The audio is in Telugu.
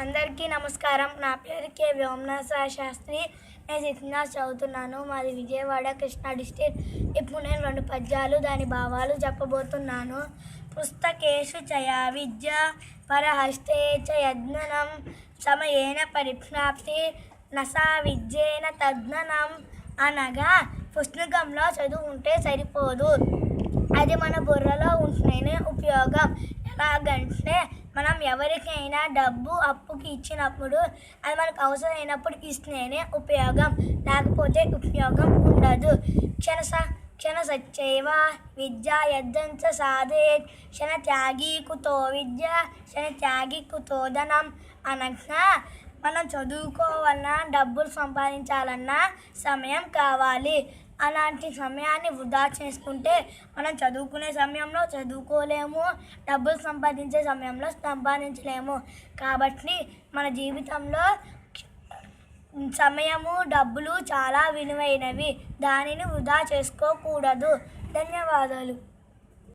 అందరికీ నమస్కారం. నా పేరు కె వ్యోమనరసింహ శాస్త్రి. నేను సిక్స్త్ క్లాస్ చదువుతున్నాను. మాది విజయవాడ, కృష్ణా డిస్ట్రిక్ట్. ఇప్పుడు నేను 2 పద్యాలు దాని భావాలు చెప్పబోతున్నాను. పుస్తకేషు చయా విద్య పరహస్తే చ యజ్ఞనం సమయేన పరిప్రాప్తి నసా విద్యేన తజ్ఞనం. అనగా పుస్తకంలో చదువు ఉంటే సరిపోదు, అది మన బుర్రలో ఉంటేనే ఉపయోగం. ఎలాగంటే మనం ఎవరికైనా డబ్బు అప్పుకి ఇచ్చినప్పుడు అది మనకు అవసరమైనప్పుడు ఇస్తేనే ఉపయోగం, లేకపోతే ఉపయోగం ఉండదు. క్షణ సచ్చైవ విద్యా యద్దంచ సాధయేత్ క్షణ త్యాగి కుతో విద్య క్షణ త్యాగి కుతో ధనం. అనగా మనం చదువుకోవాలన్నా డబ్బులు సంపాదించాలన్నా సమయం కావాలి. అలాంటి సమయాన్ని వృధా చేసుకుంటే మనం చదువుకునే సమయంలో చదువుకోలేము, డబ్బులు సంపాదించే సమయంలో సంపాదించలేము. కాబట్టి మన జీవితంలో సమయము, డబ్బులు చాలా విలువైనవి. దానిని వృధా చేసుకోకూడదు. ధన్యవాదాలు.